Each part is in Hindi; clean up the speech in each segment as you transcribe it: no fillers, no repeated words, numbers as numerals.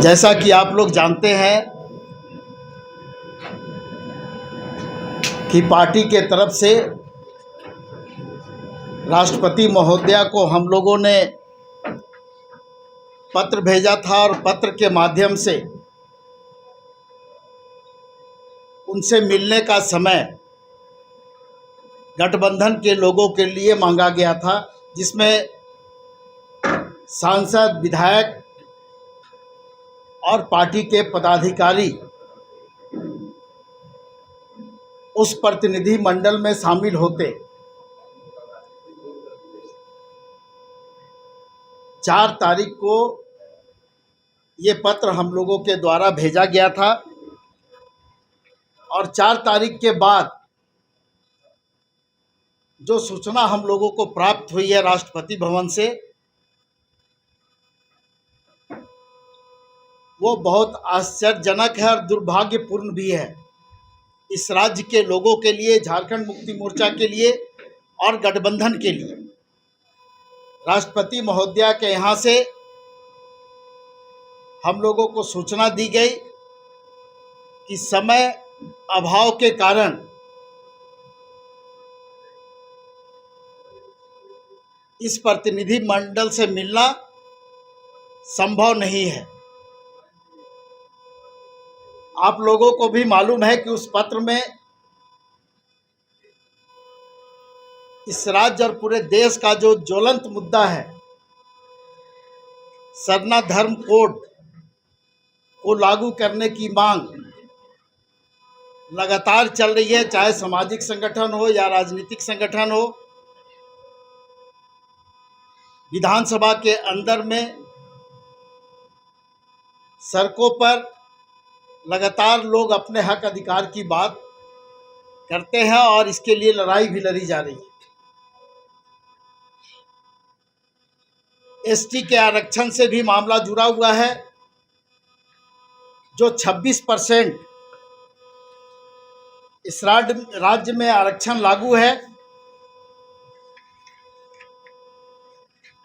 जैसा कि आप लोग जानते हैं कि पार्टी के तरफ से राष्ट्रपति महोदया को हम लोगों ने पत्र भेजा था और पत्र के माध्यम से उनसे मिलने का समय गठबंधन के लोगों के लिए मांगा गया था, जिसमें सांसद, विधायक और पार्टी के पदाधिकारी उस प्रतिनिधि मंडल में शामिल होते। 4 तारीख को ये पत्र हम लोगों के द्वारा भेजा गया था और 4 तारीख के बाद जो सूचना हम लोगों को प्राप्त हुई है राष्ट्रपति भवन से, वो बहुत आश्चर्यजनक है और दुर्भाग्यपूर्ण भी है इस राज्य के लोगों के लिए, झारखंड मुक्ति मोर्चा के लिए और गठबंधन के लिए। राष्ट्रपति महोदया के यहाँ से हम लोगों को सूचना दी गई कि समय अभाव के कारण इस प्रतिनिधि मंडल से मिलना संभव नहीं है। आप लोगों को भी मालूम है कि उस पत्र में इस राज्य और पूरे देश का जो ज्वलंत मुद्दा है, सरना धर्म कोड को लागू करने की मांग लगातार चल रही है, चाहे सामाजिक संगठन हो या राजनीतिक संगठन हो। विधानसभा के अंदर में सड़कों पर लगातार लोग अपने हक अधिकार की बात करते हैं और इसके लिए लड़ाई भी लड़ी जा रही है। एसटी के आरक्षण से भी मामला जुड़ा हुआ है। जो 26% इस राज्य में आरक्षण लागू है,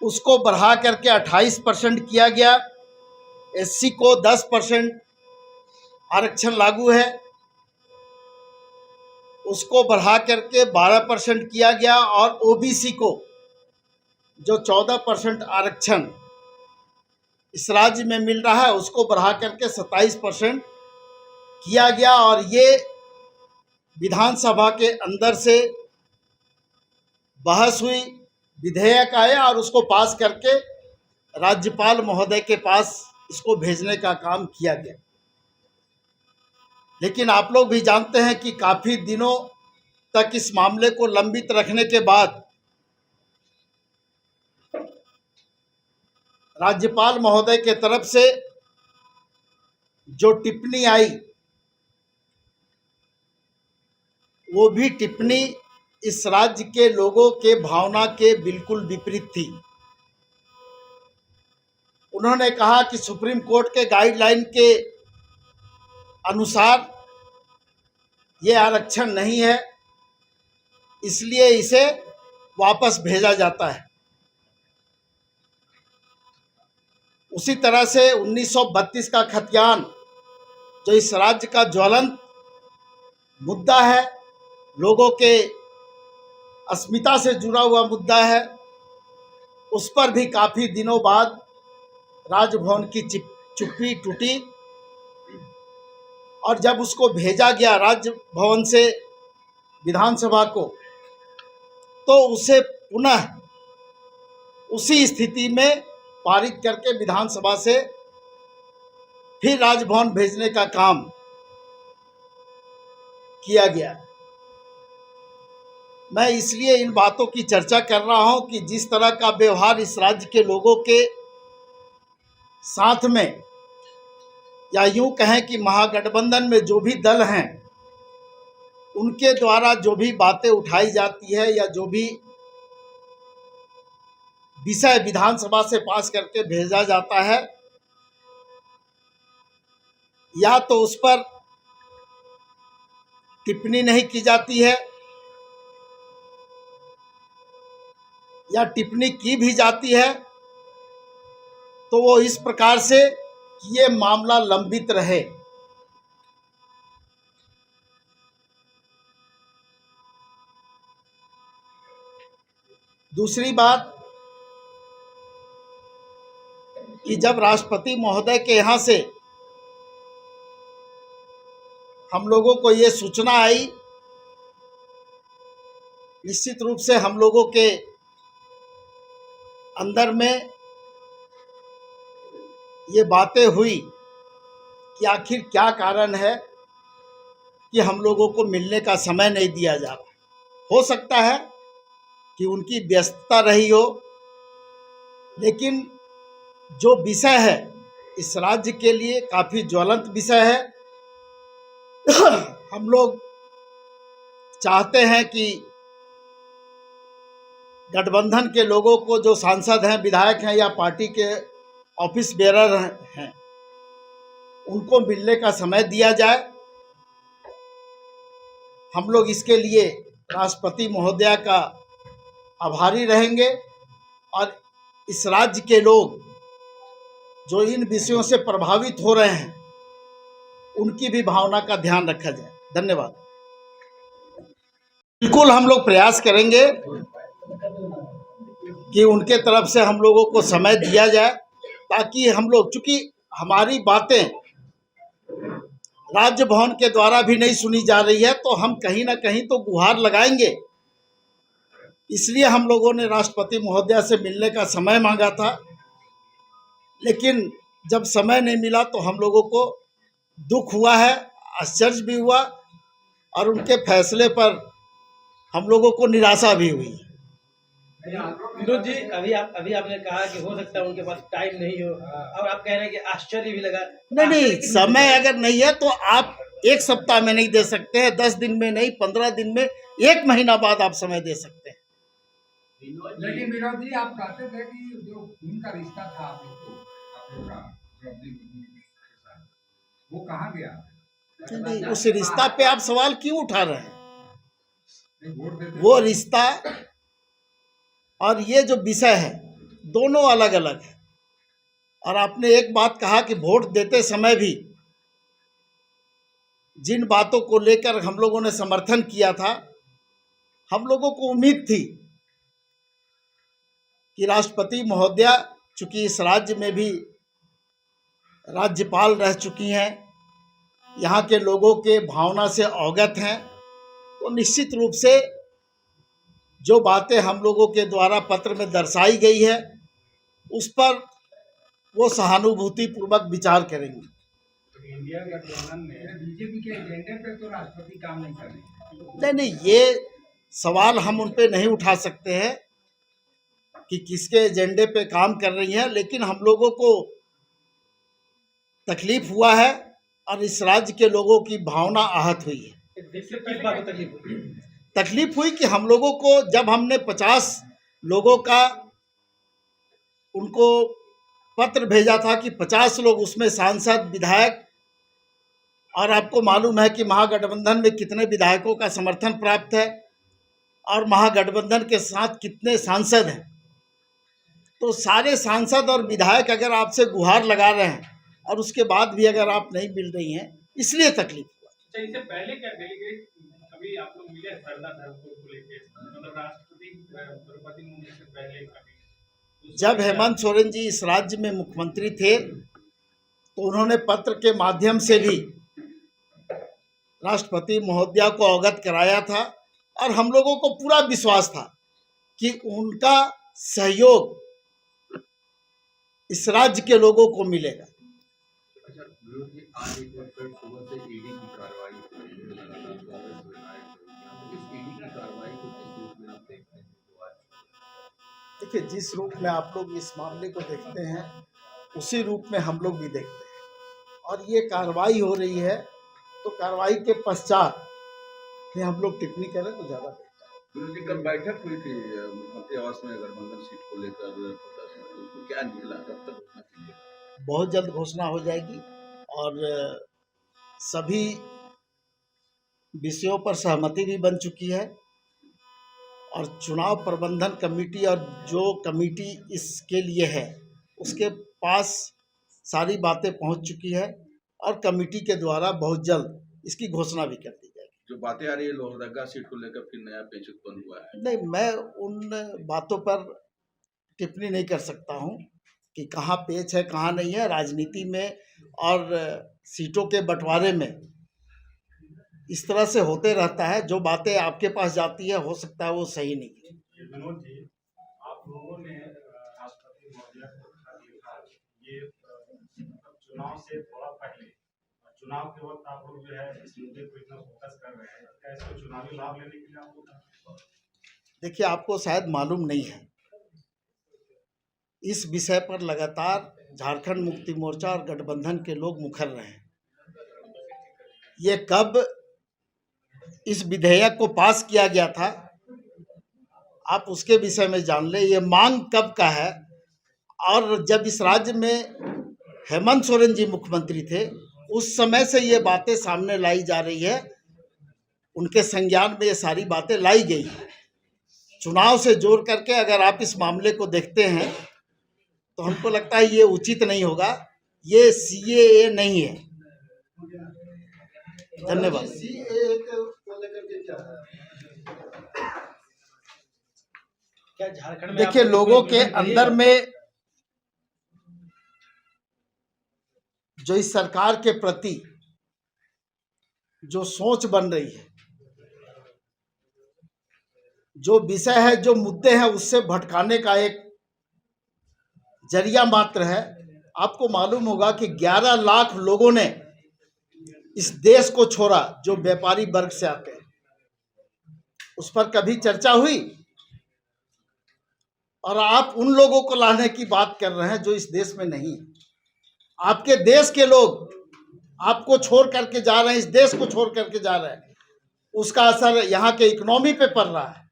उसको बढ़ा करके 28% किया गया। एससी को 10% आरक्षण लागू है, उसको बढ़ा करके 12% किया गया और ओबीसी को जो 14% आरक्षण इस राज्य में मिल रहा है, उसको बढ़ा करके 27% किया गया। और ये विधानसभा के अंदर से बहस हुई, विधेयक आए और उसको पास करके राज्यपाल महोदय के पास इसको भेजने का काम किया गया। लेकिन आप लोग भी जानते हैं कि काफ़ी दिनों तक इस मामले को लंबित रखने के बाद राज्यपाल महोदय के तरफ से जो टिप्पणी आई, वो भी टिप्पणी इस राज्य के लोगों के भावना के बिल्कुल विपरीत थी। उन्होंने कहा कि सुप्रीम कोर्ट के गाइडलाइन के अनुसार ये आरक्षण नहीं है, इसलिए इसे वापस भेजा जाता है। उसी तरह से 1932 का खतियान, जो इस राज्य का ज्वलंत मुद्दा है, लोगों के अस्मिता से जुड़ा हुआ मुद्दा है, उस पर भी काफ़ी दिनों बाद राजभवन की चुप्पी टूटी और जब उसको भेजा गया राजभवन से विधानसभा को, तो उसे पुनः उसी स्थिति में पारित करके विधानसभा से फिर राजभवन भेजने का काम किया गया। मैं इसलिए इन बातों की चर्चा कर रहा हूं कि जिस तरह का व्यवहार इस राज्य के लोगों के साथ में, या यूं कहें कि महागठबंधन में जो भी दल हैं, उनके द्वारा जो भी बातें उठाई जाती है या जो भी विषय विधानसभा से पास करके भेजा जाता है, या तो उस पर टिप्पणी नहीं की जाती है, या टिप्पणी की भी जाती है तो वो इस प्रकार से कि ये मामला लंबित रहे। दूसरी बात कि जब राष्ट्रपति महोदय के यहाँ से हम लोगों को ये सूचना आई, निश्चित रूप से हम लोगों के अंदर में ये बातें हुई कि आखिर क्या कारण है कि हम लोगों को मिलने का समय नहीं दिया जा रहा। हो सकता है कि उनकी व्यस्तता रही हो, लेकिन जो विषय है इस राज्य के लिए काफ़ी ज्वलंत विषय है। हम लोग चाहते हैं कि गठबंधन के लोगों को, जो सांसद हैं, विधायक हैं या पार्टी के ऑफिस बेरर हैं, उनको मिलने का समय दिया जाए। हम लोग इसके लिए राष्ट्रपति महोदया का आभारी रहेंगे और इस राज्य के लोग जो इन विषयों से प्रभावित हो रहे हैं, उनकी भी भावना का ध्यान रखा जाए। धन्यवाद। बिल्कुल हम लोग प्रयास करेंगे कि उनके तरफ से हम लोगों को समय दिया जाए, ताकि हम लोग, चूंकि हमारी बातें राज्य भवन के द्वारा भी नहीं सुनी जा रही है, तो हम कहीं ना कहीं तो गुहार लगाएंगे। इसलिए हम लोगों ने राष्ट्रपति महोदया से मिलने का समय मांगा था, लेकिन जब समय नहीं मिला तो हम लोगों को दुख हुआ है, आश्चर्य भी हुआ और उनके फैसले पर हम लोगों को निराशा भी हुई। विनोद जी, अभी आपने कहा कि हो सकता है उनके पास टाइम नहीं हो, और आप कह रहे हैं कि आश्चर्य भी लगा। नहीं, समय अगर नहीं है तो आप एक सप्ताह में नहीं दे सकते हैं, 10 दिन में नहीं, 15 दिन में, 1 महीना बाद आप समय दे सकते हैं। लेकिन विनोद जी, आप कहते थे कि जो खून का रिश्ता था आप लोग का वो कहाँ गया? नहीं, उस रिश्ता पे आप सवाल क्यों उठा रहे हैं? वो रिश्ता और ये जो विषय है दोनों अलग अलग है। और आपने एक बात कहा कि वोट देते समय भी जिन बातों को लेकर हम लोगों ने समर्थन किया था, हम लोगों को उम्मीद थी कि राष्ट्रपति महोदया चूंकि इस राज्य में भी राज्यपाल रह चुकी हैं, यहाँ के लोगों के भावना से अवगत हैं, तो निश्चित रूप से जो बातें हम लोगों के द्वारा पत्र में दर्शाई गई है उस पर वो सहानुभूति पूर्वक विचार करेंगे। इंडिया गठबंधन में बीजेपी के एजेंडे पे तो राष्ट्रपति काम नहीं कर रहे। नहीं, ये सवाल हम उन पे नहीं उठा सकते हैं कि किसके एजेंडे पे काम कर रही हैं, लेकिन हम लोगों को तकलीफ हुआ है और इस राज्य के लोगों की भावना आहत हुई है। तकलीफ हुई कि हम लोगों को, जब हमने 50 लोगों का उनको पत्र भेजा था कि 50 लोग, उसमें सांसद, विधायक, और आपको मालूम है कि महागठबंधन में कितने विधायकों का समर्थन प्राप्त है और महागठबंधन के साथ कितने सांसद हैं, तो सारे सांसद और विधायक अगर आपसे गुहार लगा रहे हैं और उसके बाद भी अगर आप नहीं मिल रही हैं, इसलिए तकलीफ हुआ। अच्छा, इससे पहले क्या डेलीगेट कभी आप लोग मिले सरदार धर्मपुर को लेकर, मतलब राष्ट्रपति द्रौपदी मुर्मू से पहले कभी? जब हेमंत सोरेन जी इस राज्य में मुख्यमंत्री थे तो उन्होंने पत्र के माध्यम से भी राष्ट्रपति महोदया को अवगत कराया था और हम लोगों को पूरा विश्वास था कि उनका सहयोग इस राज्य के लोगों को मिलेगा। अच्छा विनोद जी, आज एक बार फिर सुबह से ईडी की कार्रवाई हो रही है, लगातार कांग्रेस विधायक, इस ईडी की कार्रवाई को किस रूप में आप देखते हैं? देखिए, जिस रूप में आप लोग इस मामले को देखते हैं उसी रूप में हम लोग भी देखते हैं, और ये कार्रवाई हो रही है तो कार्रवाई के पश्चात ये हम लोग टिप्पणी करें तो ज़्यादा बेहतर है। विनोद जी, कल बैठक हुई थी मुख्यमंत्री आवास में गठबंधन सीट को लेकर, तो क्या निकला, कब तक घोषणा की? बहुत जल्द घोषणा हो जाएगी और सभी विषयों पर सहमति भी बन चुकी है और चुनाव प्रबंधन कमेटी और जो कमेटी इसके लिए है उसके पास सारी बातें पहुंच चुकी है और कमेटी के द्वारा बहुत जल्द इसकी घोषणा भी कर दी जाएगी। जो बातें आ रही है लोहरदगा सीट को लेकर फिर नया पेच उत्पन्न हुआ है। नहीं, मैं उन बातों पर टिप्पणी नहीं कर सकता हूं कि कहाँ पेच है कहाँ नहीं है। राजनीति में और सीटों के बंटवारे में इस तरह से होते रहता है। जो बातें आपके पास जाती है हो सकता है वो सही नहीं है। विनोद जी, आप लोगों ने राष्ट्रपति महोदय को खत लिखा, ये चुनाव से थोड़ा पहले, चुनाव के वक्त आप लोग जो है इस मुद्दे को इतना फोकस कर रहे हैं, क्या इसको चुनावी लाभ लेने के लिए आपको? देखिए, आपको शायद मालूम नहीं है, इस विषय पर लगातार झारखंड मुक्ति मोर्चा और गठबंधन के लोग मुखर रहे हैं। ये कब इस विधेयक को पास किया गया था आप उसके विषय में जान ले। ये मांग कब का है, और जब इस राज्य में हेमंत सोरेन जी मुख्यमंत्री थे उस समय से ये बातें सामने लाई जा रही है। उनके संज्ञान में ये सारी बातें लाई गई है। चुनाव से जोड़ करके अगर आप इस मामले को देखते हैं तो हमको लगता है ये उचित नहीं होगा। ये CAA नहीं है। धन्यवाद। क्या झारखंड में देखिए, आपने लोगों कोई के implement करी है? अंदर में जो इस सरकार के प्रति जो सोच बन रही है, जो विषय है, जो मुद्दे हैं, उससे भटकाने का एक जरिया मात्र है। आपको मालूम होगा कि 11 लाख लोगों ने इस देश को छोड़ा जो व्यापारी वर्ग से आते हैं। उस पर कभी चर्चा हुई? और आप उन लोगों को लाने की बात कर रहे हैं जो इस देश में नहीं है। आपके देश के लोग आपको छोड़ करके जा रहे हैं, इस देश को छोड़ करके जा रहे हैं। उसका असर यहाँ के इकोनॉमी पे पड़ रहा है,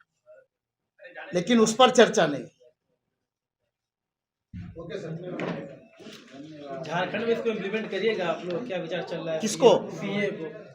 लेकिन उस पर चर्चा नहीं। झारखंड में इसको इम्प्लीमेंट करिएगा आप लोग? क्या विचार चल रहा है किसको? CAA को?